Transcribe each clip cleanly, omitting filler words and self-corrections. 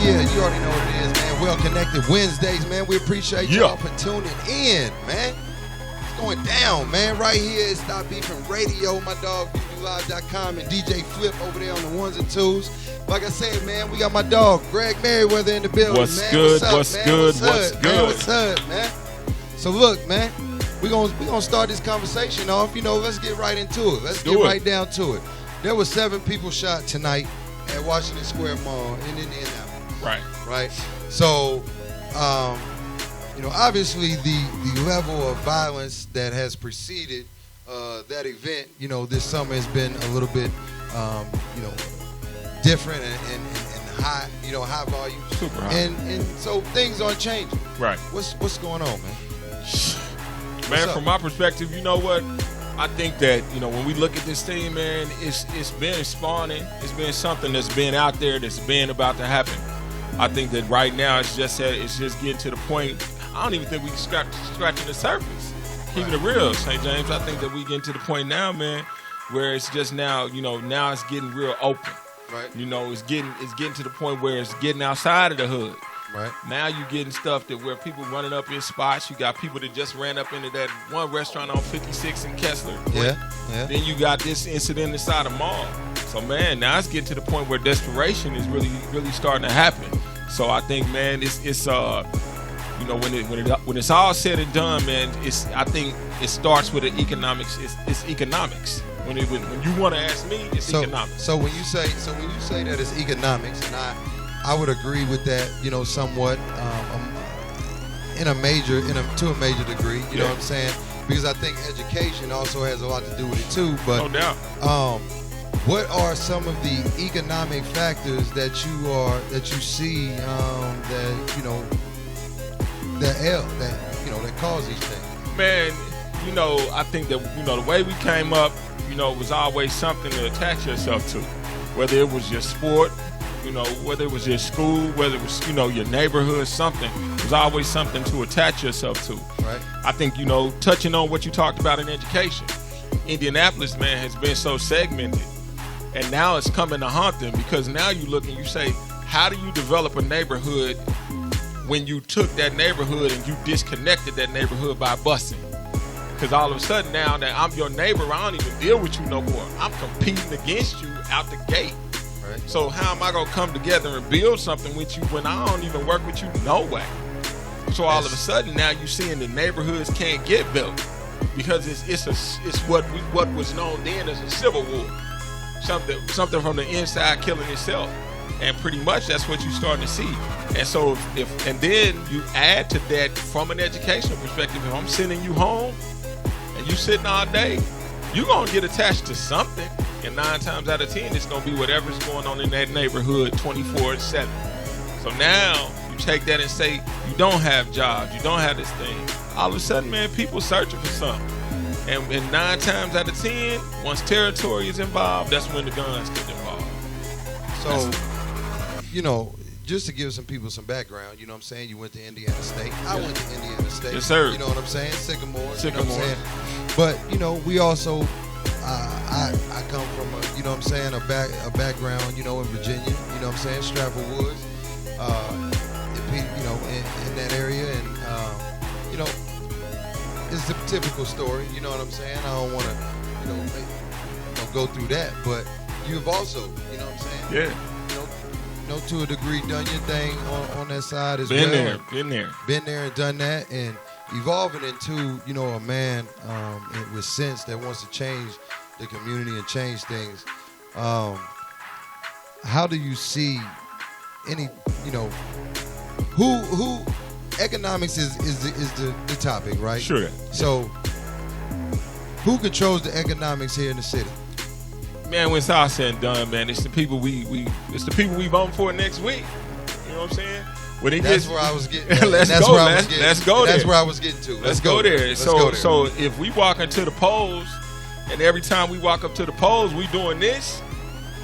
Yeah, you already know what it is, man. Well Connected Wednesdays, man. We appreciate y'all for tuning in, man. It's going down, man. Right here at Stopbeefinradio, my dog, ViewLive.com, and DJ Flip over there on the ones and twos. Like I said, man, we got my dog, Greg Merriweather, in the building, what's man. Good, what's up, man? Good? What's good? Man? What's up, man? So look, man, we gonna start this conversation off. You know, let's get right into it. Let's get right down to it. There were 7 people shot tonight at Washington Square Mall in Indianapolis. Right. So, you know, obviously the level of violence that has preceded that event, you know, this summer has been a little bit, you know, different and high, you know, high volume. Super high. And so things aren't changing. Right. What's going on, man? Man, from my perspective, you know what? I think that, you know, when we look at this thing, man, it's been spawning. It's been something that's been out there that's been about to happen. I think that right now it's just getting to the point. I don't even think we can scratching the surface. Keeping it real, St. James. I think that we getting to the point now, man, where it's just now, you know, now it's getting real open. Right. You know, it's getting to the point where it's getting outside of the hood. Right. Now you getting stuff that where people running up in spots. You got people that just ran up into that one restaurant on 56 in Kessler. Yeah. Then you got this incident inside a mall. So man, now it's getting to the point where desperation is really starting to happen. So I think, man, it's you know, when it's all said and done, man, I think it starts with the economics. It's economics. When you want to ask me, it's economics. So when you say that it's economics, and I would agree with that, you know, somewhat, to a major degree. You know what I'm saying? Because I think education also has a lot to do with it too. But no doubt. What are some of the economic factors that you see that you know that cause these things? Man, you know, I think that, you know, the way we came up, you know, was always something to attach yourself to, whether it was your sport, you know, whether it was your school, whether it was, you know, your neighborhood, something. It was always something to attach yourself to. Right. I think, you know, touching on what you talked about in education, Indianapolis, man, has been so segmented, and now it's coming to haunt them, because now you look and you say, how do you develop a neighborhood when you took that neighborhood and you disconnected that neighborhood by busing? Because all of a sudden now that I'm your neighbor, I don't even deal with you no more. I'm competing against you out the gate. Right. So how am I going to come together and build something with you when I don't even work with you no way? So all of a sudden now you seeing the neighborhoods can't get built because it's what was known then as a civil war. Something from the inside killing itself. And pretty much that's what you're starting to see. And so and then you add to that from an educational perspective, if I'm sending you home and you sitting all day, you're going to get attached to something. And 9 times out of 10, it's going to be whatever's going on in that neighborhood 24/7. So now you take that and say you don't have jobs, you don't have this thing. All of a sudden, man, people searching for something. And 9 times out of 10, once territory is involved, that's when the guns get involved. So, you know, just to give some people some background, you know what I'm saying? You went to Indiana State. I went to Indiana State. Yes, sir. You know what I'm saying? Sycamore. You know what I'm Sycamore. saying? But, you know, we also, I come from a, you know what I'm saying, a background, you know, in Virginia, you know what I'm saying, Stratford Woods, you know, in that area. And, you know, it's the typical story, you know what I'm saying? I don't want to, you know, go through that. But you've also, you know what I'm saying? Yeah. You know, to a degree, done your thing on that side as well. Been there And done that, and evolving into, you know, a man with sense that wants to change the community and change things. How do you see any, you know, who economics is the topic, right? Sure. So, who controls the economics here in the city? Man, when it's all said and done, man, it's the people we vote for next week. You know what I'm saying? When it That's gets, where I was getting. Let's go there. That's where I was getting to. Let's go there. So if we walk into the polls, and every time we walk up to the polls, we doing this.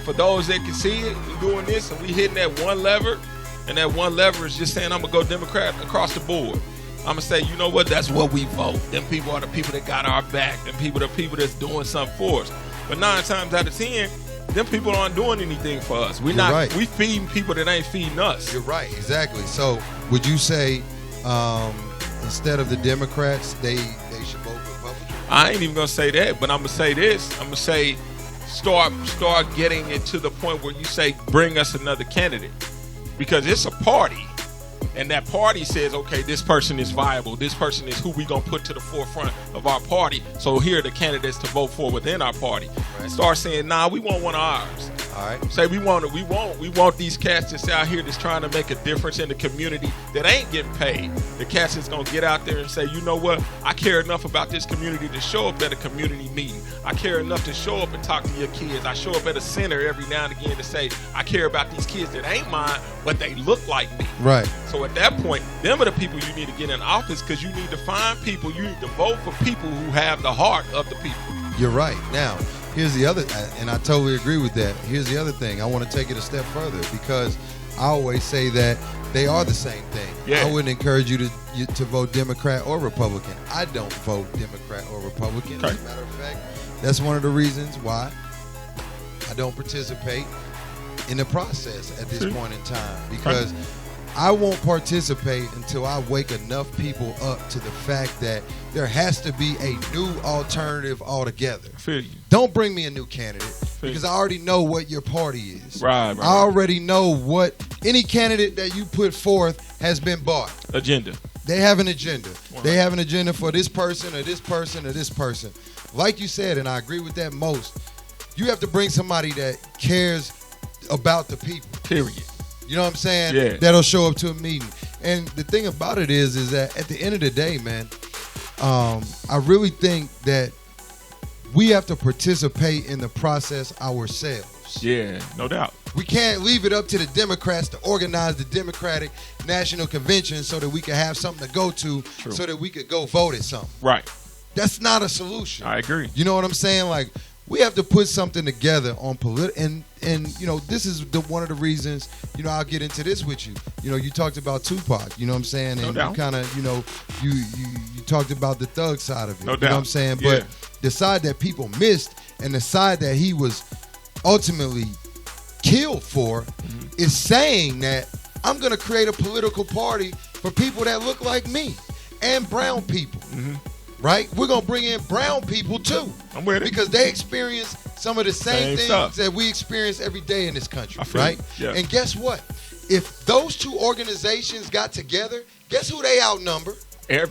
For those that can see it, we doing this, and we hitting that one lever, and that one lever is just saying, I'm gonna go Democrat across the board. I'm gonna say, you know what? That's what we vote. Them people are the people that got our back. Them people are the people that's doing something for us. But 9 times out of 10, them people aren't doing anything for us. We feeding people that ain't feeding us. You're right, exactly. So would you say instead of the Democrats, they should vote Republican? I ain't even gonna say that, but I'm gonna say this. I'm gonna say start getting it to the point where you say bring us another candidate, because it's a party. And that party says, okay, this person is viable. This person is who we gonna put to the forefront of our party. So here are the candidates to vote for within our party. Right. Start saying, nah, we want one of ours. All right. Say we want these cats that's out here that's trying to make a difference in the community that ain't getting paid. The cats that's gonna get out there and say, you know what? I care enough about this community to show up at a community meeting. I care enough to show up and talk to your kids. I show up at a center every now and again to say, I care about these kids that ain't mine, but they look like me. Right. So at that point, them are the people you need to get in office, because you need to find people, you need to vote for people who have the heart of the people. You're right. Now, here's the other, and I totally agree with that. Here's the other thing. I want to take it a step further, because I always say that they are the same thing. Yeah. I wouldn't encourage you to vote Democrat or Republican. I don't vote Democrat or Republican. Okay. As a matter of fact, that's one of the reasons why I don't participate in the process at this point in time, because I won't participate until I wake enough people up to the fact that there has to be a new alternative altogether. I feel you. Don't bring me a new candidate, because I already know what your party is. Right. I already know what any candidate that you put forth has been bought. Agenda. They have an agenda. Wow. They have an agenda for this person or this person or this person. Like you said, and I agree with that most, you have to bring somebody that cares about the people. Period. You know what I'm saying? Yeah. That'll show up to a meeting. And the thing about it is that at the end of the day, man, I really think that we have to participate in the process ourselves. Yeah, no doubt. We can't leave it up to the Democrats to organize the Democratic National Convention so that we can have something to go to. True. So that we could go vote at something. Right. That's not a solution. I agree. You know what I'm saying? Like, we have to put something together on and you know, this is one of the reasons, you know, I'll get into this with you. You know, you talked about Tupac, you know what I'm saying? And you kind of, you know, you talked about the thug side of it. No doubt. You know what I'm saying? Yeah. But the side that people missed and the side that he was ultimately killed for is saying that I'm going to create a political party for people that look like me and brown people. Right? We're going to bring in brown people too. I'm with it. Because they experience some of the same things stuff that we experience every day in this country, feel right? you. Yeah. And guess what? If those two organizations got together, guess who they outnumber?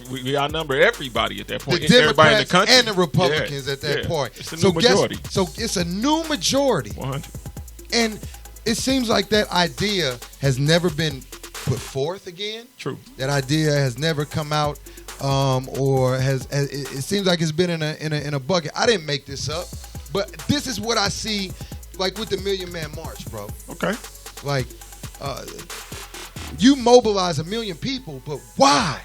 We outnumber everybody at that point. The Democrats everybody in the country. and the Republicans at that point. It's a new majority. So it's a new majority. 100. And it seems like that idea has never been put forth again. True. That idea has never come out. Or it seems like it's been in a bucket. I didn't make this up, but this is what I see, like with the Million Man March, bro. Okay. Like, you mobilize 1 million people, but why?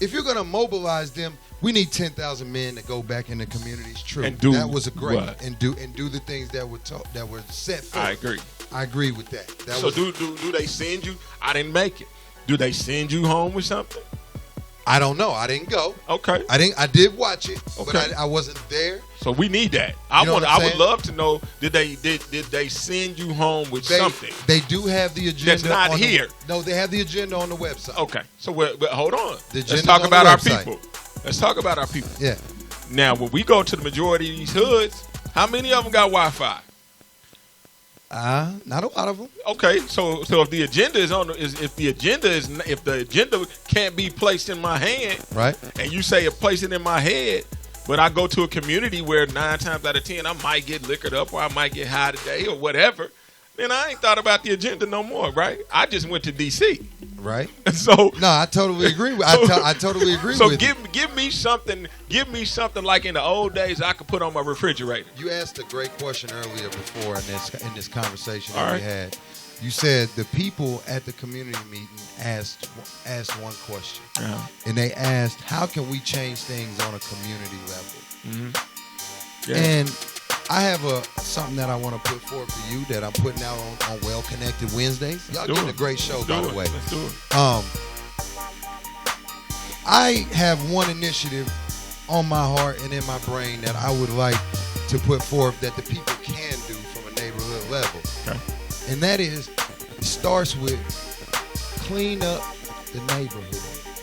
If you're gonna mobilize them, we need 10,000 men to go back in the communities. True, and do that was a great what? and do the things that were set forth. I agree with that. So do they send you? I didn't make it. Do they send you home with something? I don't know. I didn't go. Okay. I did watch it, okay. but I wasn't there. So we need that. I would love to know, did they send you home with something? They do have the agenda. That's not here. No, they have the agenda on the website. Okay. So but hold on. Let's talk about our people. Let's talk about our people. Yeah. Now, when we go to the majority of these hoods, how many of them got Wi-Fi? Not a lot of them. Okay, so if the agenda if the agenda can't be placed in my hand, right? And you say place it in my head, but I go to a community where 9 times out of 10 I might get liquored up or I might get high today or whatever, then I ain't thought about the agenda no more, right? I just went to DC, right? So no, I totally agree with. I totally agree with. So give me something like in the old days I could put on my refrigerator. You asked a great question earlier before in this conversation that we had. You said the people at the community meeting asked one question, and they asked, "How can we change things on a community level?" Yeah. And I have something that I want to put forth to you that I'm putting out on Well Connected Wednesdays. Y'all getting a great show, by the way. Let's do it. I have one initiative on my heart and in my brain that I would like to put forth that the people can do from And that is, it starts with clean up the neighborhood.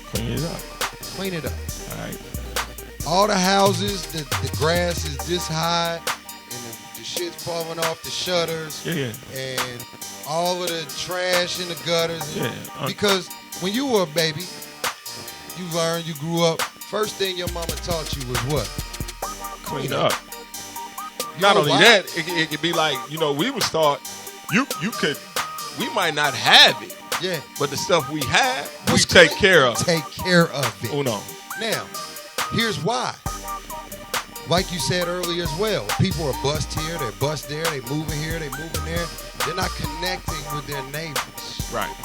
Clean it up. Clean it up. All right. All the houses, the grass is this high, and the shit's falling off the shutters. Yeah. And all of the trash in the gutters. Yeah. Because when you were a baby, you learned, you grew up. First thing your mama taught you was what? Clean up. Not only that, it could be like, we would start. You could. We might not have it. Yeah. But the stuff we have, we take care of. Take care of it. Oh no. Now, here's why. Like you said earlier as well, people are bust here, they're bust there, they moving here, they moving there. They're not connecting with their neighbors. Right.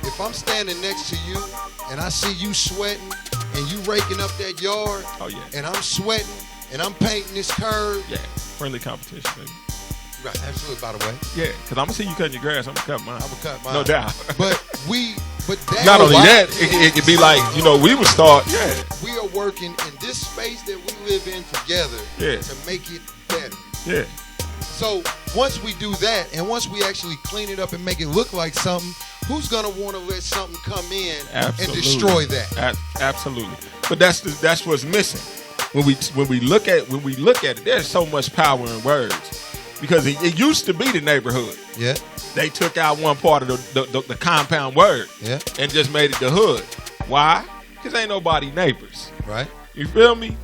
If I'm standing next to you and I see you sweating and you raking up that yard, and I'm sweating and I'm painting this curb. Yeah, friendly competition, baby. Right, absolutely, by the way. Yeah, because I'm going to see you cutting your grass, I'm going to cut mine. I'm going to cut mine. No doubt. But that not only that, it could be like, we would start, we are working in this space that we live in together to make it better. Yeah. So once we do that, and once we actually clean it up and make it look like something, who's gonna want to let something come in and destroy that? Absolutely. But that's what's missing. When we look at it, there's so much power in words. Because it used to be the neighborhood. Yeah. They took out one part of the compound word. Yeah. And just made it the hood. Why? Because ain't nobody neighbors. Right. You feel me?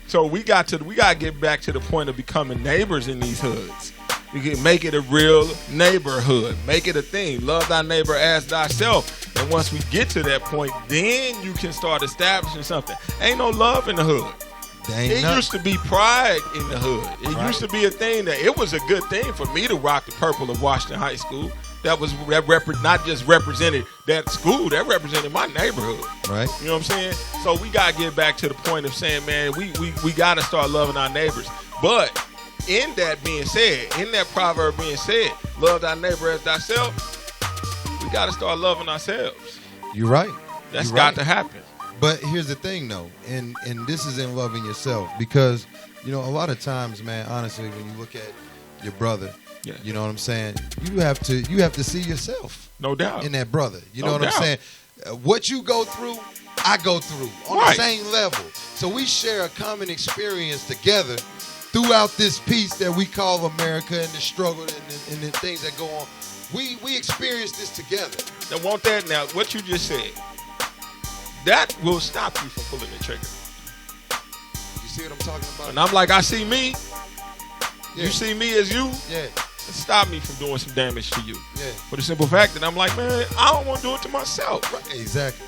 So we got to get back to the point of becoming neighbors in these hoods. You can make it a real neighborhood. Make it a thing. Love thy neighbor as thyself. And once we get to that point, then you can start establishing something. Ain't no love in the hood. It used to be pride in the hood. It used to be a thing that it was a good thing for me to rock the purple of Washington High School. That not just represented that school, that represented my neighborhood. Right. You know what I'm saying? So we gotta get back to the point of saying, man, we gotta start loving our neighbors. But in that being said, in that proverb being said, love thy neighbor as thyself, we gotta start loving ourselves. You're right. That's got to happen. But here's the thing, though, and this is in loving yourself, because a lot of times, man, honestly, when you look at your brother, you know what I'm saying, you have to see yourself, no doubt, in that brother. You know what I'm saying? What you go through, I go through on the same level. So we share a common experience together throughout this piece that we call America and the struggle and the things that go on. We experience this together. Now, what you just said. That will stop you from pulling the trigger. You see what I'm talking about? And I'm like, I see me. Yeah. You see me as you. Yeah. Stop me from doing some damage to you. Yeah. For the simple fact that I'm like, man, I don't want to do it to myself. Right. Exactly.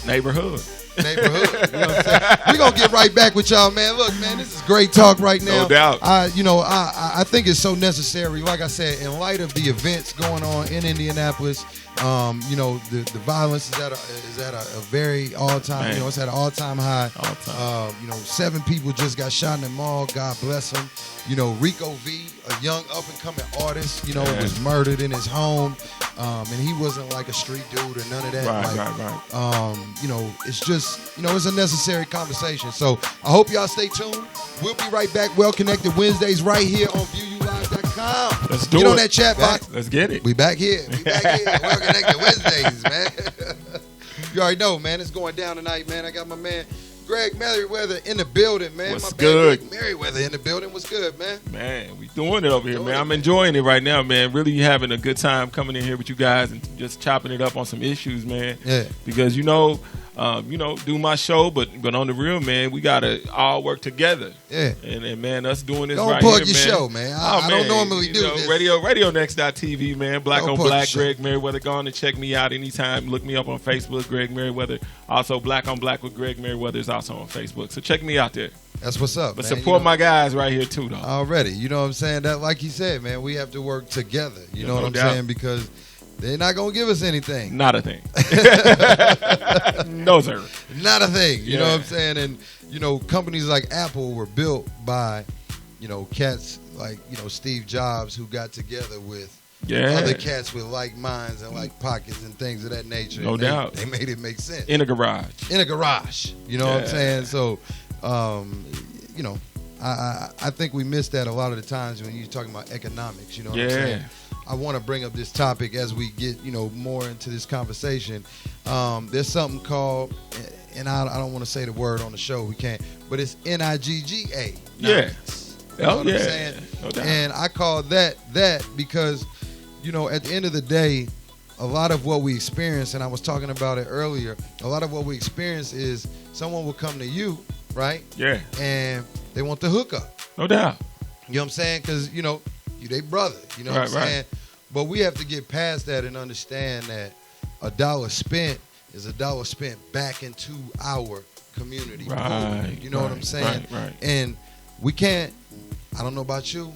Neighborhood. You know what I'm saying? We're going to get right back with y'all, man. Look, man, this is great talk right now. No doubt. I think it's so necessary. Like I said, in light of the events going on in Indianapolis, the violence is at a very all-time, it's at an all-time high. All time. 7 people just got shot in the mall. God bless them. Rico V, a young up-and-coming artist, was murdered in his home. And he wasn't like a street dude or none of that. Right. It's just, it's a necessary conversation. So I hope y'all stay tuned. We'll be right back. Well Connected Wednesdays right here on ViewYouLive.com. Let's do it. Get on that chat box. Let's get it. We back here. Well Connected Wednesdays, man. You already know, man. It's going down tonight, man. I got my man Greg Merriweather in the building, man. What's good? Greg Merriweather in the building. What's good, man? Man, we doing it over here, man. I'm enjoying it right now, man. Really having a good time coming in here with you guys and just chopping it up on some issues, man. Yeah. Because, do my show, but on the real, man, we got to all work together. Yeah. And man, us doing this don't right plug here, your man. show, man. I don't normally do this. RadioNext.tv, man. Black Don't on plug Black, your Greg Merriweather. Go on and check me out anytime. Look me up on Facebook, Greg Merriweather. Also, Black on Black with Greg Merriweather is also on Facebook. So check me out there. That's what's up, But man. support my guys right here, too, though. Already. You know what I'm saying? That, like you said, man, we have to work together. You know what I'm saying? Because they're not going to give us anything. Not a thing. No, sir. Not a thing. You know what I'm saying? And, companies like Apple were built by, cats like, Steve Jobs, who got together with other cats with like minds and like pockets and things of that nature. No doubt. They made it make sense. In a garage. You know what I'm saying? So, I think we miss that a lot of the times when you're talking about economics. You know what I'm saying? I want to bring up this topic as we get, more into this conversation. There's something called, and I don't want to say the word on the show, we can't, but it's NIGGA. Yeah. You know what I'm saying? No doubt. And I call that because, at the end of the day, a lot of what we experience, and I was talking about it earlier, a lot of what we experience is someone will come to you, right? Yeah. And they want the hookup. No doubt. You know what I'm saying? Because, you they brother. You know what I'm saying? But we have to get past that and understand that a dollar spent is a dollar spent back into our community. Right. You know what I'm saying? Right. And we can't, I don't know about you,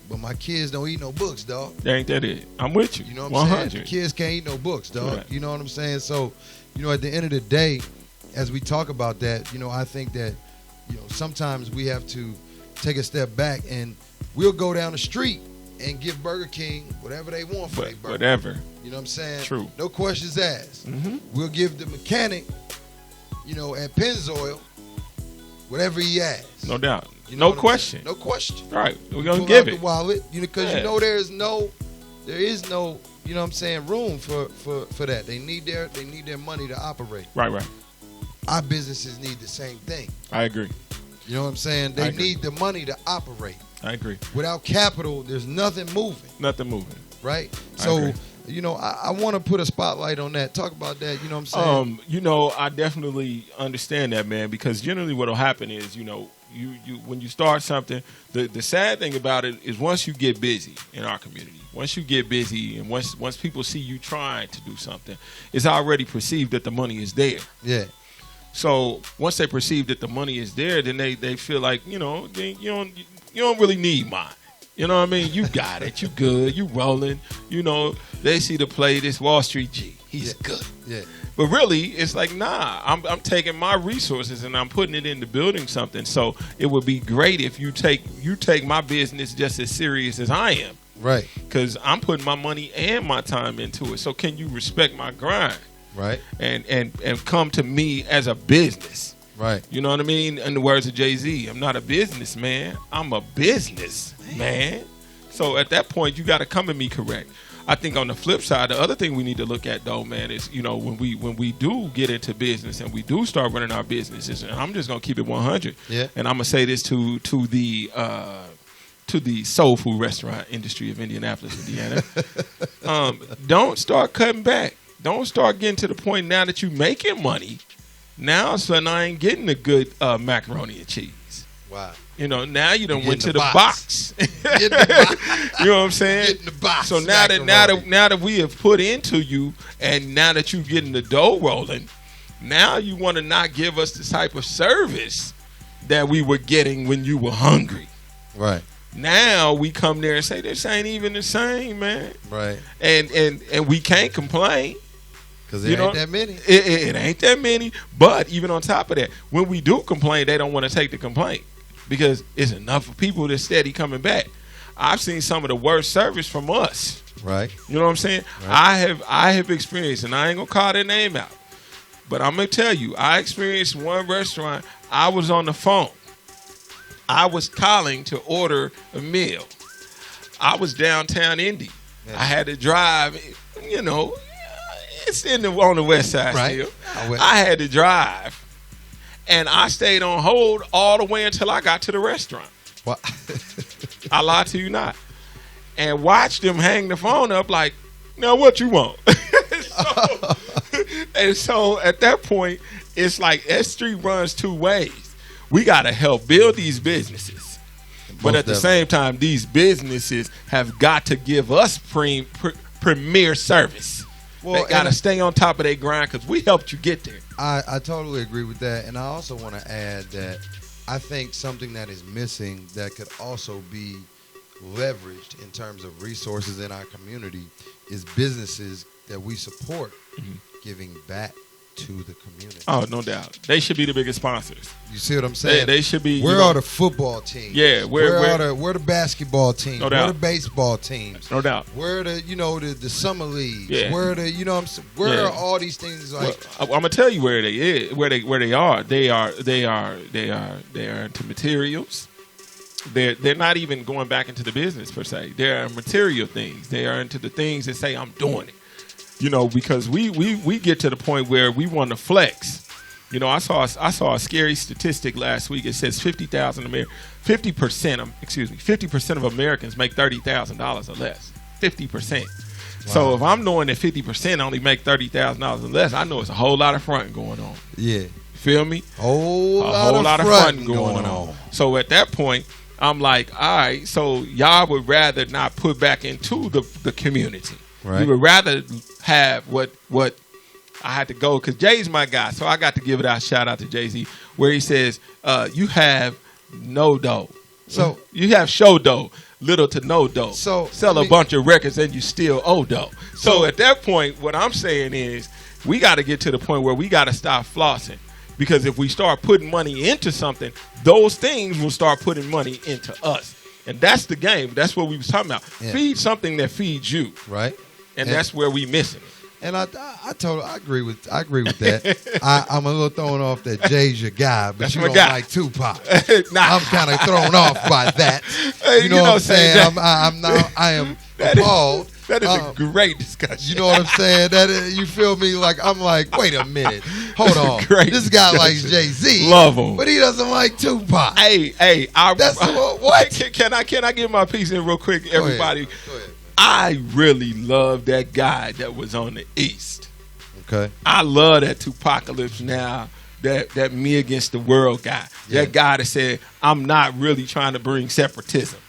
but my kids don't eat no books, dog. That ain't that it. I'm with you. You know what I'm 100. saying? The kids can't eat no books, dog. Right. You know what I'm saying? So, at the end of the day, as we talk about that, I think that, sometimes we have to take a step back and we'll go down the street and give Burger King whatever they want for their burger. Whatever. You know what I'm saying? True. No questions asked. Mm-hmm. We'll give the mechanic, at Pennzoil, whatever he asks. No doubt. You know No question. No question. Right. We're going to Pull give out it. the wallet, because Yeah. there is no, room for that. They need their money to operate. Right. Our businesses need the same thing. I agree. You know what I'm saying? They need the money to operate. I agree. Without capital, there's nothing moving. Nothing moving. Right? I So, agree. I want to put a spotlight on that. Talk about that, you know what I'm saying? I definitely understand that, man, because generally what'll happen is, you when you start something, the sad thing about it is once you get busy in our community, once you get busy and once people see you trying to do something, it's already perceived that the money is there. Yeah. So once they perceive that the money is there, then they feel like, you don't really need mine. You know what I mean? You got it. You good. You rolling. They see the play, this Wall Street G. He's good. Yeah. But really, it's like, nah, I'm taking my resources and I'm putting it into building something. So it would be great if you take my business just as serious as I am. Right. Because I'm putting my money and my time into it. So can you respect my grind? Right. And come to me as a business. Right. You know what I mean? In the words of Jay-Z, I'm not a businessman. I'm a business man. So at that point, you got to come at me correct. I think on the flip side, the other thing we need to look at, though, man, is, when we do get into business and we do start running our businesses, and I'm just going to keep it 100. Yeah. And I'm going to say this to the soul food restaurant industry of Indianapolis, Indiana. Don't start cutting back. Don't start getting to the point now that you're making money. Now, all of a sudden, I ain't getting a good macaroni and cheese. Wow. Now you done went to the box. box. You know what I'm saying? Get in the box. So now that we have put into you, and now that you're getting the dough rolling, now you want to not give us the type of service that we were getting when you were hungry. Right. Now we come there and say this ain't even the same, man. Right. And we can't complain. Because it ain't that many. It ain't that many. But even on top of that, when we do complain, they don't want to take the complaint because it's enough of people that's steady coming back. I've seen some of the worst service from us. Right. You know what I'm saying? Right. I have experienced, and I ain't gonna call their name out, but I'm gonna tell you, I experienced one restaurant. I was on the phone. I was calling to order a meal. I was downtown Indy. Yeah. I had to drive. It's on the west side still. I had to drive, and I stayed on hold all the way until I got to the restaurant. What? I lie to you not. And watched them hang the phone up like, now what you want? So at that point, it's like S Street runs two ways. We got to help build these businesses. But at the same time, these businesses have got to give us premier service. Well, they got to stay on top of their grind because we helped you get there. I totally agree with that. And I also want to add that I think something that is missing that could also be leveraged in terms of resources in our community is businesses that we support giving back to the community. Oh, no doubt. They should be the biggest sponsors. You see what I'm saying? They should be. Where are the football teams? Yeah, where are the basketball teams? No doubt. Where are the baseball teams? No doubt. Where are the summer leagues? Yeah. Where are are all these things like? Well, I'm gonna tell you where they are. They are into materials. they're not even going back into the business per se. They're material things. They are into the things that say I'm doing it. You know, because we get to the point where we want to flex. You know, I saw a scary statistic last week. It says 50% of Americans make $30,000 or less. 50%. Wow. So if I'm knowing that 50% only make $30,000 or less, I know it's a whole lot of fronting going on. Yeah. Feel me? A whole lot of fronting going on. So at that point, I'm like, all right, so y'all would rather not put back into the community. Right. You would rather have what I had to go, because Jay's my guy, so I got to give it a shout out to Jay-Z, where he says, you have no dough. So you have show dough, little to no dough. So sell a bunch of records and you still owe dough. So at that point, what I'm saying is we got to get to the point where we got to stop flossing. Because if we start putting money into something, those things will start putting money into us. And that's the game. That's what we was talking about. Yeah. Feed something that feeds you. Right. And that's where we missing it. And I agree with that. I'm a little thrown off that Jay's your guy, but you don't like Tupac. I'm kind of thrown off by that. You know what I'm saying? I am appalled. That is a great discussion. You know what I'm saying? You feel me? Like I'm like, wait a minute, hold on. This guy likes Jay-Z, love him, but he doesn't like Tupac. Hey, what? Can I get my piece in real quick, everybody? Go ahead. I really love that guy that was on the East. Okay. I love that Tupacalypse now. That me against the world guy. Yeah. That guy that said, I'm not really trying to bring separatism.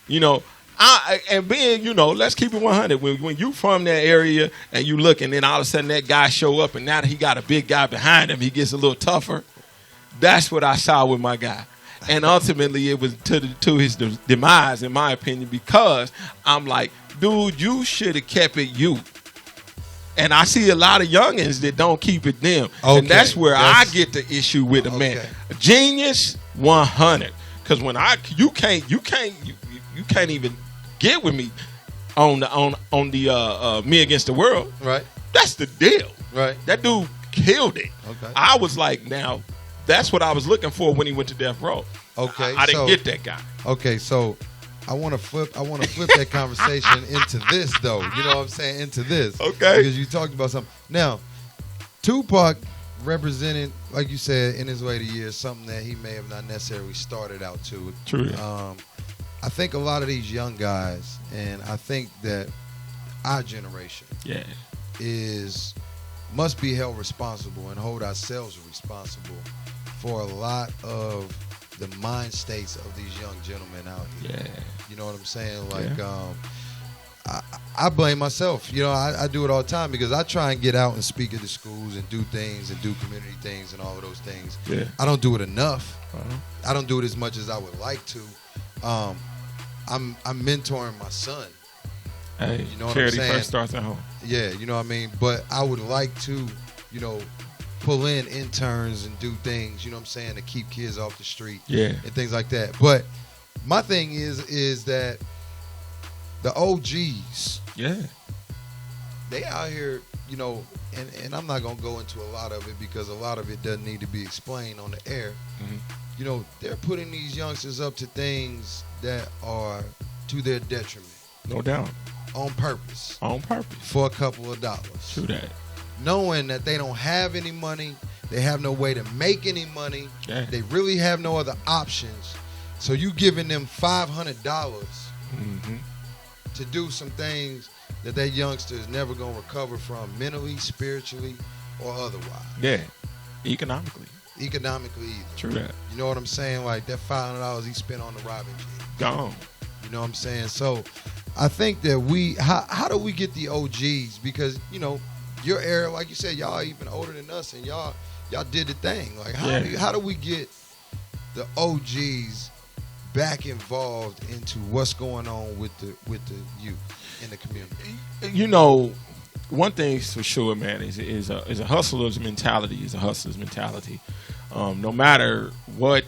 You know. And being, you know, let's keep it 100. When you from that area and you look, and then all of a sudden that guy show up, and now that he got a big guy behind him, he gets a little tougher. That's what I saw with my guy. And ultimately, it was to his demise, in my opinion, because I'm like, dude, you should have kept it you. And I see a lot of youngins that don't keep it them. Okay. And that's where I get the issue with the man. Genius 100. Because when you can't even get with me on the Me Against the World. Right. That's the deal. Right. That dude killed it. Okay. I was like, now that's what I was looking for when he went to Death Row. Okay. I didn't get that guy. Okay, so I want to flip that conversation into this though. You know what I'm saying? Into this. Okay. Because you talked about something. Now, Tupac represented, like you said, in his later years, something that he may have not necessarily started out to. True. I think a lot of these young guys, and I think that our generation must be held responsible and hold ourselves responsible for a lot of the mind states of these young gentlemen out here. Yeah. You know what I'm saying? Like, I blame myself. You know, I do it all the time because I try and get out and speak at the schools and do things and do community things and all of those things. Yeah. I don't do it enough. Uh-huh. I don't do it as much as I would like to. I'm mentoring my son. Hey, you know what charity I'm saying? First starts at home. Yeah, you know what I mean? But I would like to, you know, pull in interns and do things, you know what I'm saying, to keep kids off the street and things like that. But my thing is that the OGs, they out here, you know, and I'm not going to go into a lot of it because a lot of it doesn't need to be explained on the air. Mm-hmm. You know, they're putting these youngsters up to things that are to their detriment. No doubt. On purpose. On purpose. For a couple of dollars. True that. Knowing that they don't have any money, they have no way to make any money, they really have no other options. So you giving them $500 to do some things that youngster is never going to recover from mentally, spiritually, or otherwise. Yeah, economically either. True that. You know what I'm saying? Like that $500 he spent on the Robin G. Gone. You know what I'm saying? So I think that how do we get the OGs? Because, you know, your era, like you said, y'all even older than us, and y'all did the thing. Like how do we get the OGs back involved into what's going on with the youth in the community? You know, one thing's for sure, man, is a hustler's mentality. Is a hustler's mentality. No matter what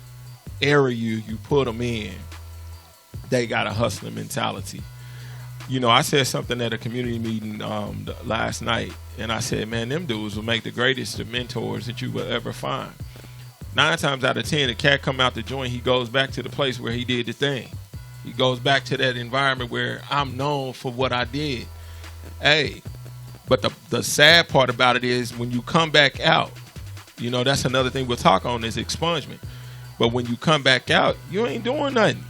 area you put them in, they got a hustler mentality. You know, I said something at a community meeting last night, and I said, man, them dudes will make the greatest of mentors that you will ever find. 9 times out of 10, the cat come out the joint, he goes back to the place where he did the thing. He goes back to that environment where I'm known for what I did. Hey, but the sad part about it is when you come back out, you know, that's another thing we'll talk on is expungement. But when you come back out, you ain't doing nothing.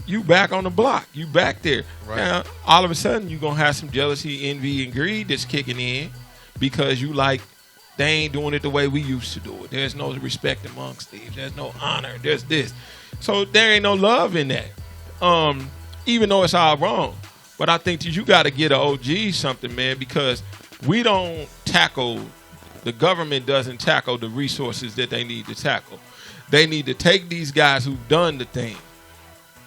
You back on the block. You back there. Right. Now, all of a sudden, you're going to have some jealousy, envy, and greed that's kicking in because you like, they ain't doing it the way we used to do it. There's no respect amongst these. There's no honor. There's this. So there ain't no love in that, even though it's all wrong. But I think that you got to get an OG something, man, because we don't tackle, the government doesn't tackle the resources that they need to tackle. They need to take these guys who've done the thing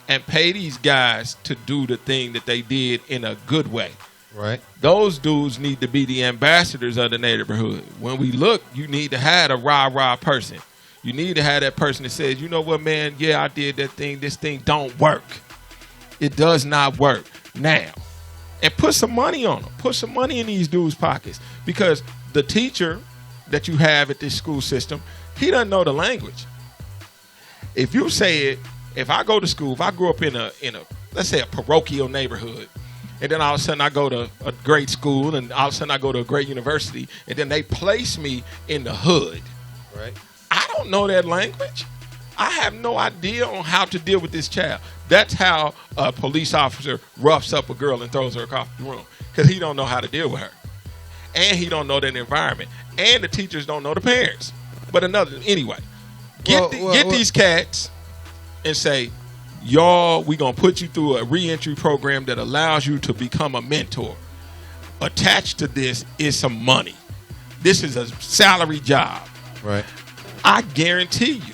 and pay these guys to do the thing that they did in a good way. Right. Those dudes need to be the ambassadors of the neighborhood. When we look, you need to have a rah-rah person. You need to have that person that says, you know what, man, yeah, I did that thing. This thing don't work. It does not work now. And put some money on them. Put some money in these dudes' pockets. Because the teacher that you have at this school system, he doesn't know the language. If you say it, if I go to school, if I grew up in a let's say a parochial neighborhood, and then all of a sudden I go to a great school, and all of a sudden I go to a great university, and then they place me in the hood. Right. I don't know that language. I have no idea on how to deal with this child. That's how a police officer roughs up a girl and throws her across the room, because he don't know how to deal with her. And he don't know that environment. And the teachers don't know the parents. But anyway, get these cats and say, y'all, we going to put you through a reentry program that allows you to become a mentor. Attached to this is some money. This is a salary job. Right. I guarantee you,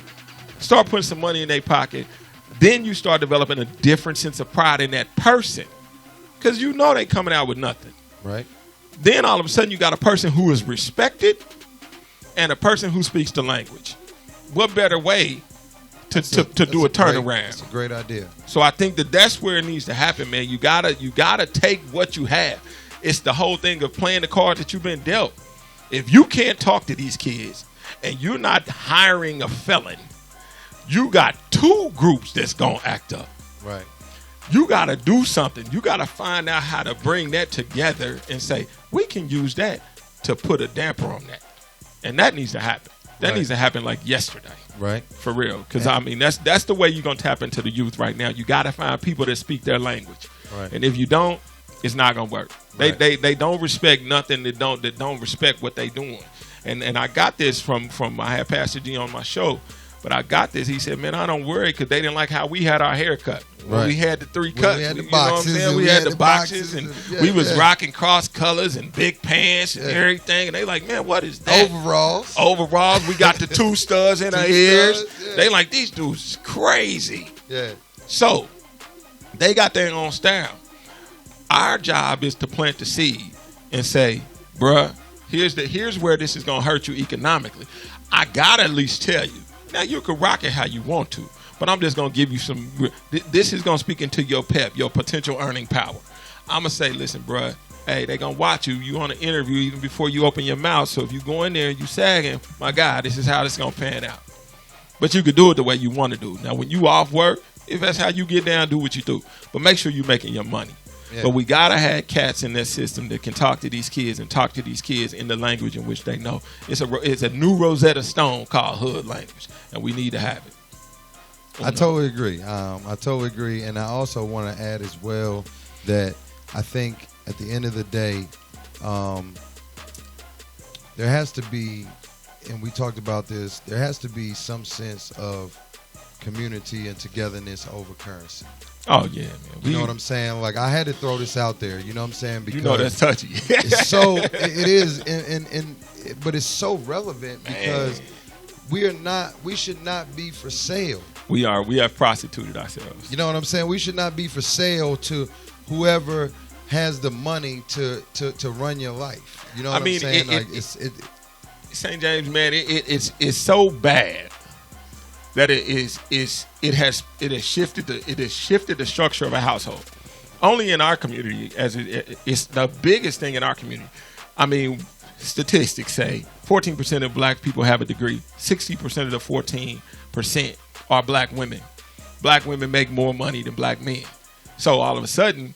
start putting some money in their pocket, then you start developing a different sense of pride in that person. Because you know they coming out with nothing. Right. Then all of a sudden you got a person who is respected and a person who speaks the language. What better way to do a turnaround? That's a great idea. So I think that's where it needs to happen, man. You gotta take what you have. It's the whole thing of playing the cards that you've been dealt. If you can't talk to these kids and you're not hiring a felon, you got 2 groups that's gonna act up. Right. You gotta do something. You gotta find out how to bring that together and say, we can use that to put a damper on that. And that needs to happen. That needs to happen like yesterday. Right. For real. Because, I mean, that's the way you're going to tap into the youth right now. You got to find people that speak their language. Right. And if you don't, it's not going to work. Right. They don't respect nothing. That don't respect what they doing. And I got this from I had Pastor G on my show. But I got this. He said, man, I don't worry because they didn't like how we had our haircut. When we had the 3 cuts. We had the you know what I'm saying? We had the boxes and we was rocking cross colors and big pants and everything. And they like, man, what is that? Overalls. We got the 2 studs in our ears. Yeah. They like, these dudes is crazy. Yeah. So they got their own style. Our job is to plant the seed and say, bruh, here's where this is going to hurt you economically. I got to at least tell you. Now, you can rock it how you want to, but I'm just going to give you some. This is going to speak into your pep, your potential earning power. I'm going to say, listen, bruh, hey, they're going to watch you. You on an interview even before you open your mouth. So if you go in there and you sagging, my God, this is how this is going to pan out. But you can do it the way you want to do. Now, when you off work, if that's how you get down, do what you do. But make sure you're making your money. Yeah. But we got to have cats in that system that can talk to these kids and talk to these kids in the language in which they know. It's a new Rosetta Stone called hood language, and we need to have it. I totally agree. And I also want to add as well that I think at the end of the day, there has to be, and we talked about this, there has to be some sense of community and togetherness over currency. Oh, yeah, man. You know what I'm saying? Like, I had to throw this out there. You know what I'm saying? Because you know that's touchy. It's so, it is, but it's so relevant because we should not be for sale. We have prostituted ourselves. You know what I'm saying? We should not be for sale to whoever has the money to run your life. You know what I'm saying? St. James, man, it's so bad that it has shifted the structure of a household. Only in our community, as it's the biggest thing in our community. I mean, statistics say 14% of black people have a degree. 60% of the 14% are black women. Black women make more money than black men. So all of a sudden,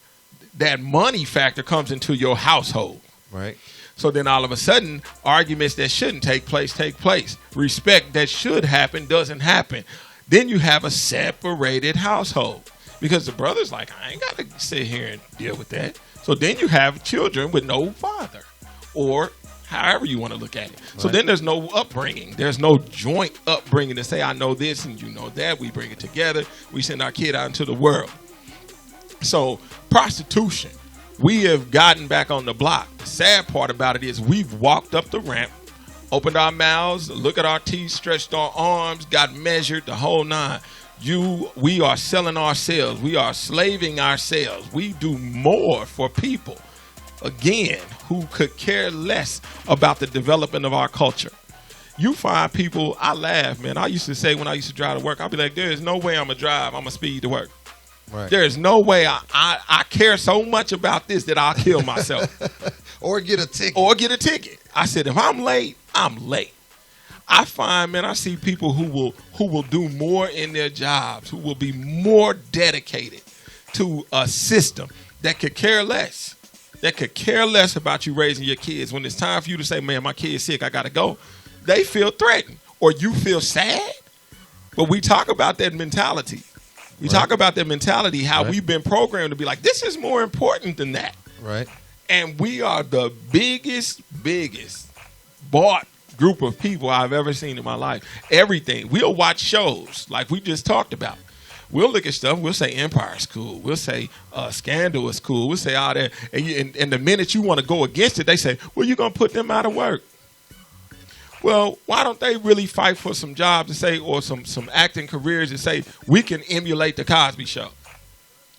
that money factor comes into your household. Right. So then all of a sudden, arguments that shouldn't take place take place. Respect that should happen doesn't happen. Then you have a separated household. Because the brother's like, I ain't got to sit here and deal with that. So then you have children with no father. Or however you want to look at it. So then there's no upbringing. There's no joint upbringing to say, I know this and you know that. We bring it together. We send our kid out into the world. So prostitution, we have gotten back on the block. The sad part about it is we've walked up the ramp, opened our mouths, look at our teeth, stretched our arms, got measured, the whole nine. We are selling ourselves. We are slaving ourselves. We do more for people, again, who could care less about the development of our culture. You find people, I laugh, man. I used to say when I used to drive to work, I'd be like, there is no way I'm going to drive. I'm going to speed to work. Right. There is no way I care so much about this that I'll kill myself. Or get a ticket. I said, if I'm late, I'm late. I find, man, I see people who will do more in their jobs, who will be more dedicated to a system that could care less. That could care less about you raising your kids. When it's time for you to say, man, my kid's sick, I got to go, they feel threatened. Or you feel sad. But we talk about that mentality. We talk about that mentality, how we've been programmed to be like, this is more important than that. Right. And we are the biggest bought group of people I've ever seen in my life. Everything. We'll watch shows like we just talked about. We'll look at stuff. We'll say Empire is cool. We'll say Scandal is cool. We'll say all that. And the minute you want to go against it, they say, well, you're going to put them out of work. Well, why don't they really fight for some jobs and say, or some acting careers and say, we can emulate the Cosby Show?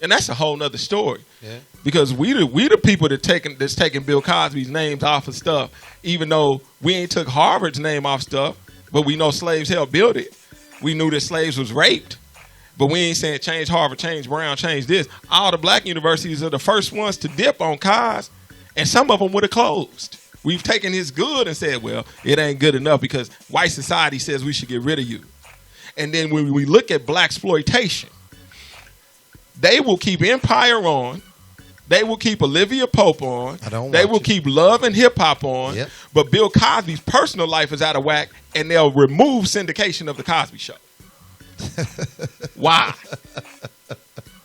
And that's a whole nother story. Yeah. Because we the people that's taking Bill Cosby's names off of stuff, even though we ain't took Harvard's name off stuff, but we know slaves helped build it. We knew that slaves was raped, but we ain't saying change Harvard, change Brown, change this. All the black universities are the first ones to dip on Cos, and some of them would have closed. We've taken his good and said, well, it ain't good enough because white society says we should get rid of you. And then when we look at black exploitation, they will keep Empire on. They will keep Olivia Pope on. They will keep Love and Hip Hop on. Yep. But Bill Cosby's personal life is out of whack, and they'll remove syndication of the Cosby Show. Why?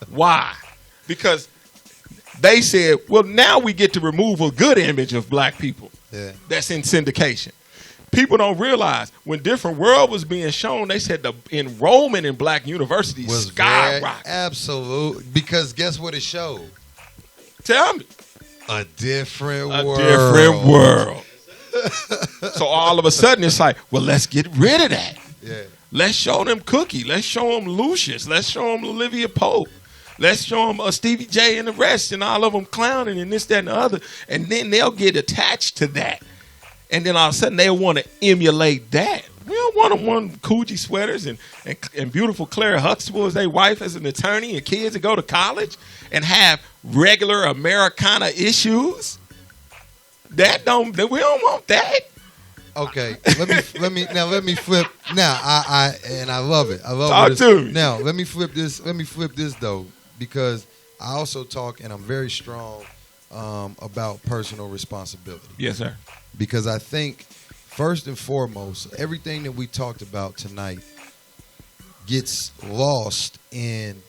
Why? Because they said, well, now we get to remove a good image of black people that's in syndication. People don't realize when Different World was being shown, they said the enrollment in black universities was skyrocketed. Absolutely. Because guess what it showed? Tell me. A different world. A different world. So all of a sudden it's like, well, let's get rid of that. Yeah. Let's show them Cookie. Let's show them Lucius. Let's show them Olivia Pope. Let's show them Stevie J and the rest, and all of them clowning and this, that, and the other. And then they'll get attached to that. And then all of a sudden they'll want to emulate that. We don't want them wearing Coogee sweaters and beautiful Claire Huxtable as their wife as an attorney and kids that go to college and have regular Americana issues. We don't want that. Okay, let me flip. Now I love it. I love Talk it. To me. Now let me flip this though, because I also talk and I'm very strong about personal responsibility. Yes, sir. Because I think first and foremost, everything that we talked about tonight gets lost in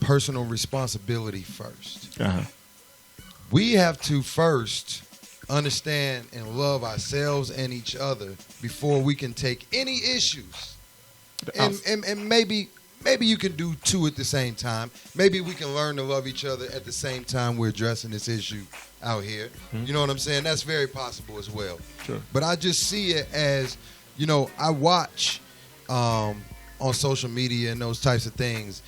personal responsibility first. Uh-huh. We have to first understand and love ourselves and each other before we can take any issues. And maybe you can do two at the same time. Maybe we can learn to love each other at the same time we're addressing this issue out here. Mm-hmm. You know what I'm saying? That's very possible as well. Sure. But I just see it as, I watch on social media and those types of things,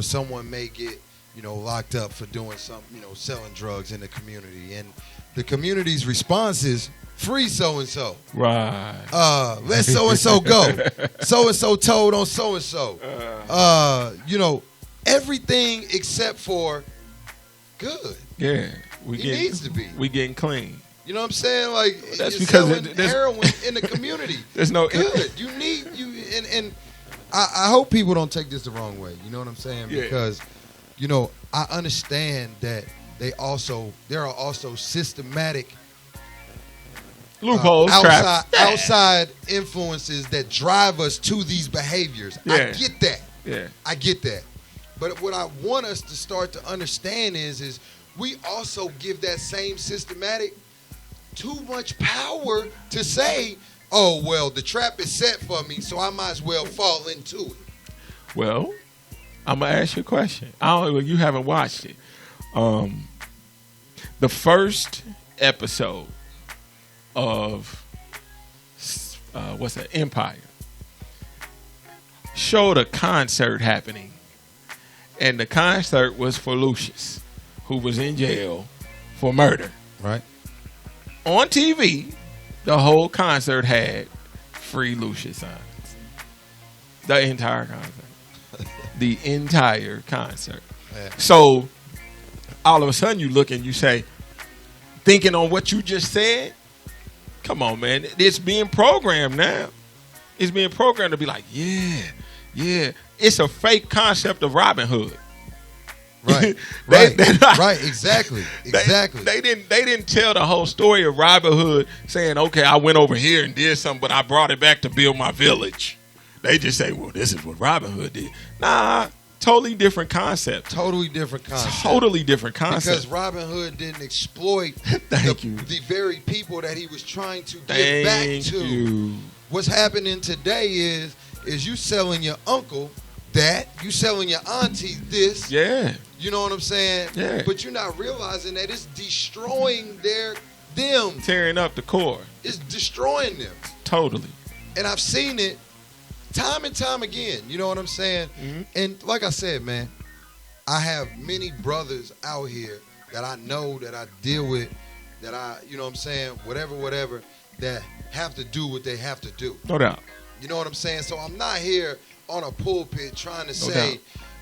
someone may get, locked up for doing something, selling drugs in the community. And the community's response is, free so-and-so. Right. Let so-and-so go. So-and-so told on so-and-so. Everything except for good. Yeah. He needs to be. We getting clean. You know what I'm saying? Like, that's you're because selling heroin in the community. There's no good. You need and I hope people don't take this the wrong way. You know what I'm saying? Yeah. Because, you know, I understand that there are also systematic loopholes, outside influences that drive us to these behaviors. Yeah. I get that. Yeah. I get that. But what I want us to start to understand is we also give that same systematic too much power to say, oh, well, the trap is set for me, so I might as well fall into it. Well, I'm going to ask you a question. You haven't watched it. The first episode of Empire showed a concert happening, and the concert was for Lucius, who was in jail for murder. Right. On TV, the whole concert had free Lucius signs. The entire concert. The entire concert. Yeah. So all of a sudden you look and you say, thinking on what you just said, come on, man. It's being programmed now. It's being programmed to be like, yeah. It's a fake concept of Robin Hood. Right. Right. Exactly. They didn't tell the whole story of Robin Hood saying, okay, I went over here and did something, but I brought it back to build my village. They just say, well, this is what Robin Hood did. Nah, totally different concept. Totally different concept. Because Robin Hood didn't exploit the very people that he was trying to give back to. What's happening today is you selling your uncle that, you selling your auntie this. Yeah. You know what I'm saying? Yeah. But you're not realizing that it's destroying them. Tearing up the core. It's destroying them. Totally. And I've seen it time and time again. You know what I'm saying? Mm-hmm. And like I said, man, I have many brothers out here that I know, that I deal with, that you know what I'm saying, whatever, that have to do what they have to do. No doubt. You know what I'm saying? So I'm not here on a pulpit trying to say,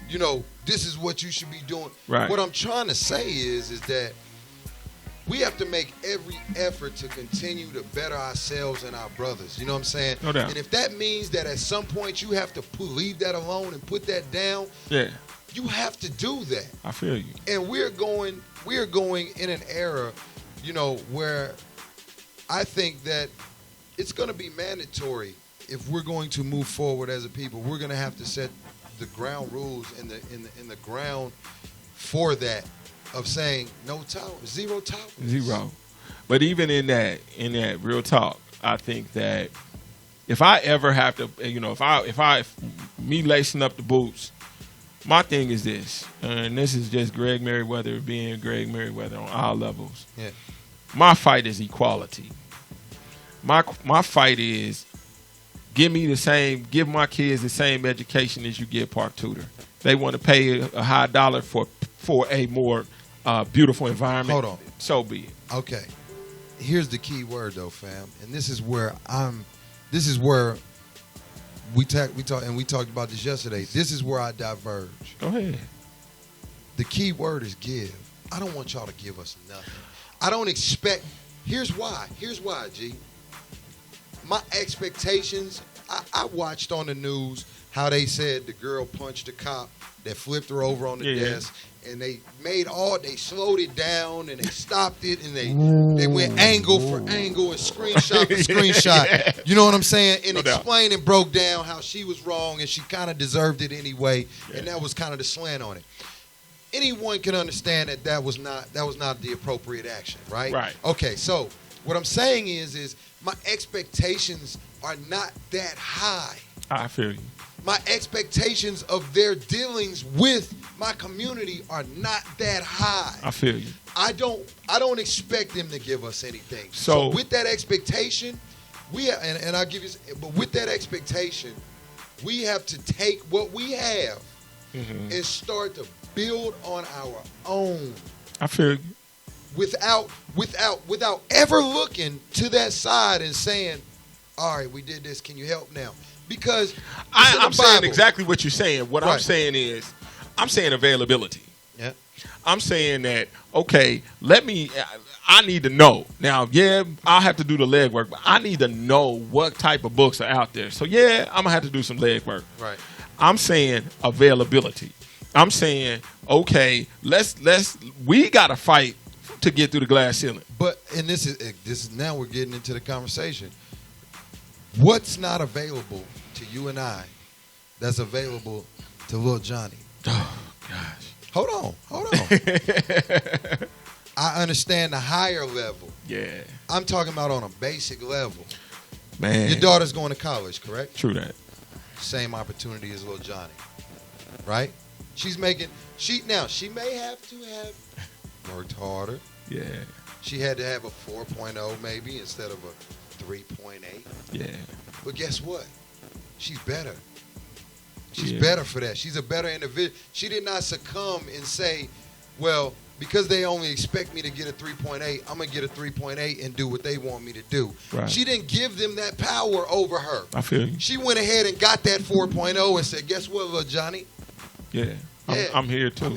you know, this is what you should be doing. Right. What I'm trying to say is that we have to make every effort to continue to better ourselves and our brothers. You know what I'm saying? No doubt. And if that means that at some point you have to leave that alone and put that down, you have to do that. I feel you. And we're going in an era, you know, where I think that it's going to be mandatory. If we're going to move forward as a people, we're going to have to set the ground rules and the ground for that, of saying no tolerance, zero tolerance. Zero. But even in that real talk, I think that if I ever have to, you know, if me lacing up the boots, my thing is this, and this is just Greg Merriweather being Greg Merriweather on all levels. Yeah. My fight is equality. My fight is give my kids the same education as you give Park Tudor. They want to pay a high dollar for a more beautiful environment. Hold on. So be it. Okay. Here's the key word though, fam. And this is where we talked about this yesterday. This is where I diverge. Go ahead. The key word is give. I don't want y'all to give us nothing. I don't expect. Here's why, G. My expectations, I watched on the news how they said the girl punched a cop that flipped her over on the desk, and they slowed it down and they stopped it, and they went angle for angle and screenshot for screenshot. Yeah. You know what I'm saying? And No doubt. explained and broke down how she was wrong and she kind of deserved it anyway, and that was kind of the slant on it. Anyone can understand that was not the appropriate action, right? Right. Okay, so what I'm saying is my expectations are not that high. I feel you. My expectations of their dealings with my community are not that high. I feel you. I don't expect them to give us anything. So with that expectation, and I'll give you, but with that expectation, we have to take what we have and start to build on our own. I feel you. Without ever looking to that side and saying, all right, we did this, can you help now? Because I'm saying exactly what you're saying. What Right. I'm saying is, I'm saying availability. Yeah. I'm saying that, okay, I need to know. Now, yeah, I'll have to do the legwork, but I need to know what type of books are out there. So, yeah, I'm going to have to do some legwork. Right. I'm saying availability. I'm saying, okay, we got to fight to get through the glass ceiling. But, and this is now we're getting into the conversation. What's not available to you and I that's available to Lil Johnny? Oh, gosh. Hold on. I understand the higher level. Yeah. I'm talking about on a basic level. Man. Your daughter's going to college, correct? True that. Same opportunity as Lil Johnny, right? She may have to have worked harder. Yeah. She had to have a 4.0 maybe instead of a 3.8. Yeah. But guess what? She's better. She's better for that. She's a better individual. She did not succumb and say, well, because they only expect me to get a 3.8, I'm going to get a 3.8 and do what they want me to do. Right. She didn't give them that power over her. I feel you. She went ahead and got that 4.0 and said, guess what, Lil Johnny? Yeah. I'm here too.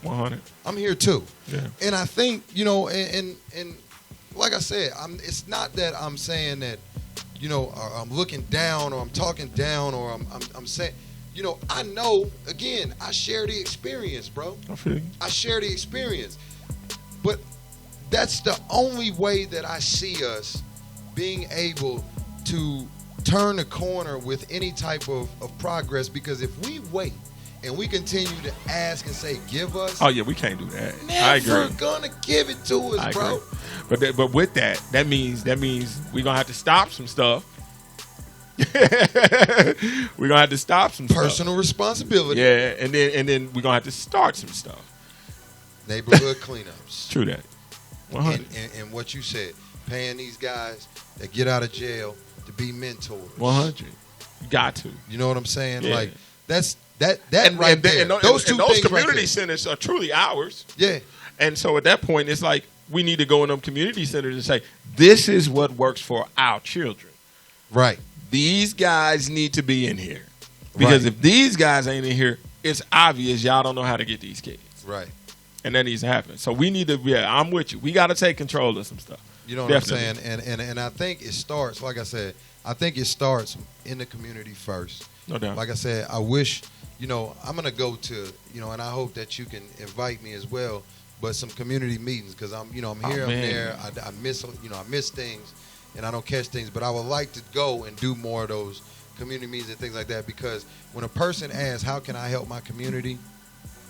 100. I'm here too. Yeah. And I think, and like I said, it's not that I'm saying that, I'm looking down or I'm talking down or I'm saying, I know, again, I share the experience, bro. I feel you. I share the experience. But that's the only way that I see us being able to turn the corner with any type of progress, because if we wait and we continue to ask and say, give us. Oh, yeah, we can't do that. I agree. Never Never gonna give it to us, bro. Agree. But with that means we're gonna have to stop some stuff. We're gonna have to stop some personal responsibility. Yeah, and then we're gonna have to start some stuff. Neighborhood cleanups. True that. 100. And what you said, paying these guys that get out of jail to be mentors. 100. You got to. You know what I'm saying? Yeah. Like that right there. And those community centers are truly ours. Yeah. And so at that point, it's like we need to go in them community centers and say, this is what works for our children. Right. These guys need to be in here. Because if these guys ain't in here, it's obvious y'all don't know how to get these kids. Right. And that needs to happen. So we need to, I'm with you. We got to take control of some stuff. You know what Definitely. I'm saying? And I think it starts, like I said, it starts in the community first. No doubt. Like I said, I wish, I'm going to go to, and I hope that you can invite me as well, but some community meetings, because I'm here, I'm there. I miss things, and I don't catch things, but I would like to go and do more of those community meetings and things like that, because when a person asks, how can I help my community,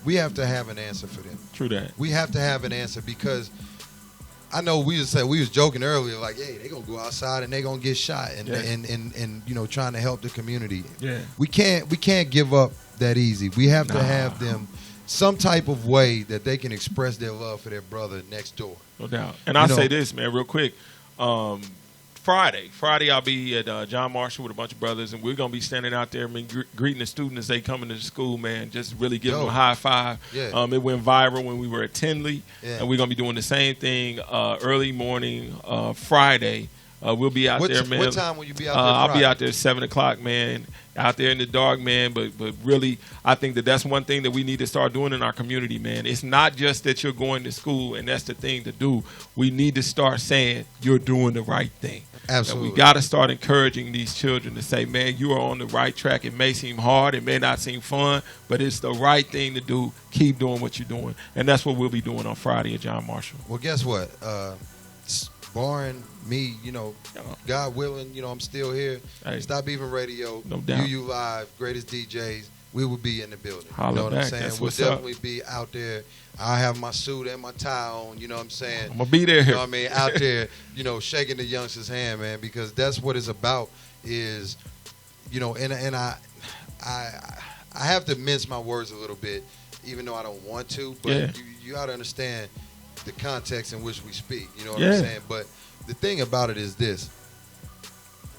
we have to have an answer for them. True that. We have to have an answer, because I know we was joking earlier, like, hey, they gonna go outside and they gonna get shot, and trying to help the community. Yeah. We can't give up that easy. We have to have them some type of way that they can express their love for their brother next door. No doubt. And I'll say this, man, real quick. Friday I'll be at John Marshall with a bunch of brothers, and we're going to be standing out there, greeting the students as they come into the school, man, just really giving them a high five. Yeah. It went viral when we were at Tinley, yeah. And we're going to be doing the same thing early morning Friday. We'll be out there, man. What time will you be out there I'll be out there at 7 o'clock, man, out there in the dark, man. But really, I think that's one thing that we need to start doing in our community, man. It's not just that you're going to school and that's the thing to do. We need to start saying you're doing the right thing. Absolutely. And we got to start encouraging these children to say, man, you are on the right track. It may seem hard. It may not seem fun, but it's the right thing to do. Keep doing what you're doing. And that's what we'll be doing on Friday at John Marshall. Well, guess what? Barring me, God willing, I'm still here. Hey, Stopbeefinradio, no doubt. UU Live, Greatest DJs, we will be in the building. Holla you know what back. I'm saying? That's We'll what's definitely up. be out there. I have my suit and my tie on, you know what I'm saying? I'm going to be there. You know what I mean? Out there, shaking the youngster's hand, man, because that's what it's about is, and I have to mince my words a little bit, even though I don't want to, but you got to understand the context in which we speak, you know what I'm saying? But the thing about it is this,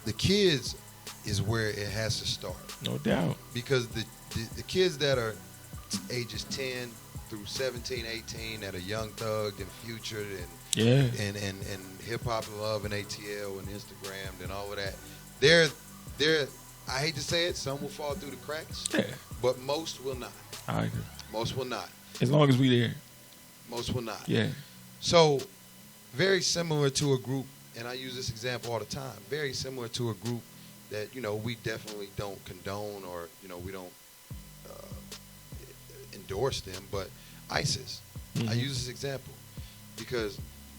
the kids is where it has to start. No doubt. Because the kids that are ages 10 through 17, 18 that are Young Thug and Future and Hip Hop and Love and ATL and Instagram and all of that, they're I hate to say it, some will fall through the cracks, but most will not. I agree. Most will not. As long as we there. Most will not. Yeah. So, very similar to a group, and I use this example all the time, very similar to a group that, we definitely don't condone or, we don't endorse them, but ISIS. Mm-hmm. I use this example because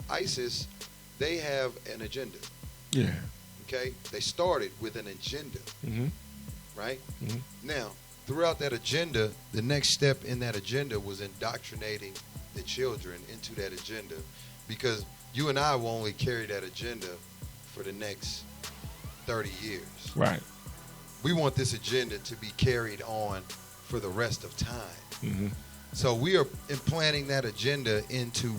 ISIS, they have an agenda. Yeah. Okay? They started with an agenda. Mm-hmm. Right? Mm-hmm. Now, throughout that agenda, the next step in that agenda was indoctrinating the children into that agenda, because you and I will only carry that agenda for the next 30 years. Right. We want this agenda to be carried on for the rest of time. Mm-hmm. So we are implanting that agenda into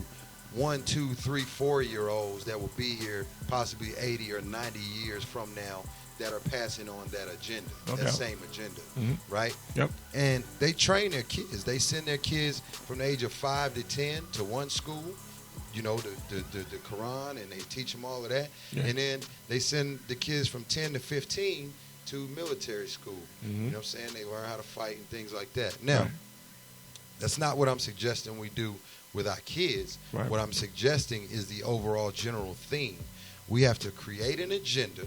1, 2, 3, 4-year-olds that will be here possibly 80 or 90 years from now that are passing on that agenda, that same agenda, right? Yep. And they train their kids. They send their kids from the age of 5 to 10 to one school, the Quran, and they teach them all of that. Yeah. And then they send the kids from 10 to 15 to military school. Mm-hmm. You know what I'm saying? They learn how to fight and things like that. Now, that's not what I'm suggesting we do with our kids. Right. What I'm suggesting is the overall general theme. We have to create an agenda.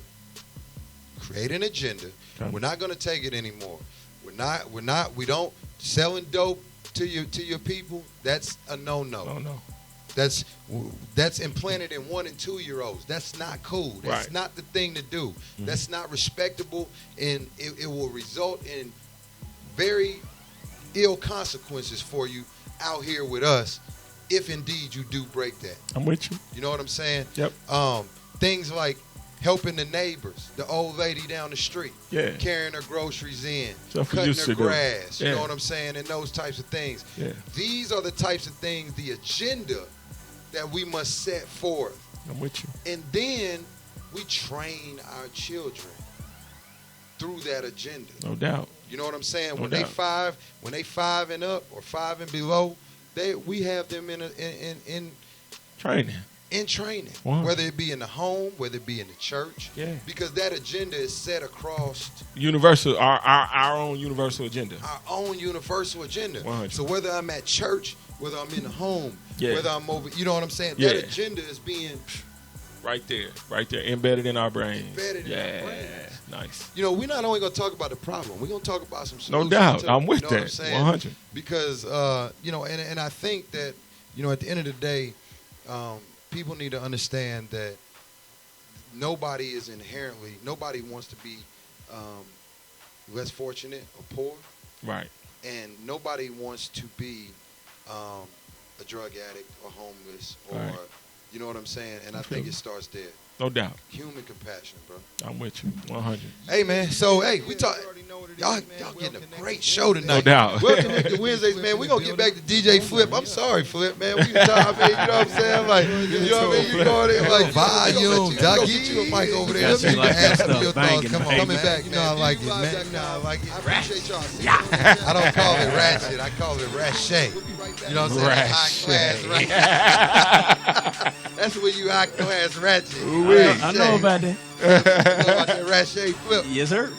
Okay. We're not going to take it anymore. We don't selling dope to your people. That's a no-no. No. That's implanted in 1 and 2-year-olds. That's not cool. That's not the thing to do. Mm-hmm. That's not respectable, and it will result in very ill consequences for you out here with us if indeed you do break that. I'm with you. You know what I'm saying? Yep. Things like helping the neighbors, the old lady down the street, carrying her groceries in, cutting her grass, you know what I'm saying, and those types of things. Yeah. These are the types of things, the agenda that we must set forth. I'm with you. And then we train our children through that agenda. No doubt. You know what I'm saying? When they 5 and up or 5 and below, we have them in training. In training, whether it be in the home, whether it be in the church, because that agenda is set across universal, our own universal agenda. Our own universal agenda. 100. So whether I'm at church, whether I'm in the home, whether I'm over, you know what I'm saying? That agenda is being right there, embedded in our brains. In our brains. Nice. We're not only going to talk about the problem, we're going to talk about some solutions. No doubt, too, I'm with that. 100. Because and I think that at the end of the day. People need to understand that nobody wants to be less fortunate or poor. Right. And nobody wants to be a drug addict or homeless or, you know what I'm saying? And I think it starts there. No doubt. Human compassion, bro. I'm with you, 100. Hey, man. So, we talk. Y'all getting a great show tonight. No doubt. WellconnectedWednesdays, Wednesdays, man. We're going to get back to DJ Flip. I'm sorry, Flip, man. We can talk, you know what I'm saying? Like, you know what I mean? You going in like volume. I'll get you a mic over there so you can ask some of your thoughts. Come on, coming back. You know I like it, man. You know I like it. I appreciate y'all. I don't call it ratchet. I call it ratchet. You know what I'm saying? High class ratchet. That's when you high class ratchet. I know about that. You know about that ratchet Flip? Yes, sir.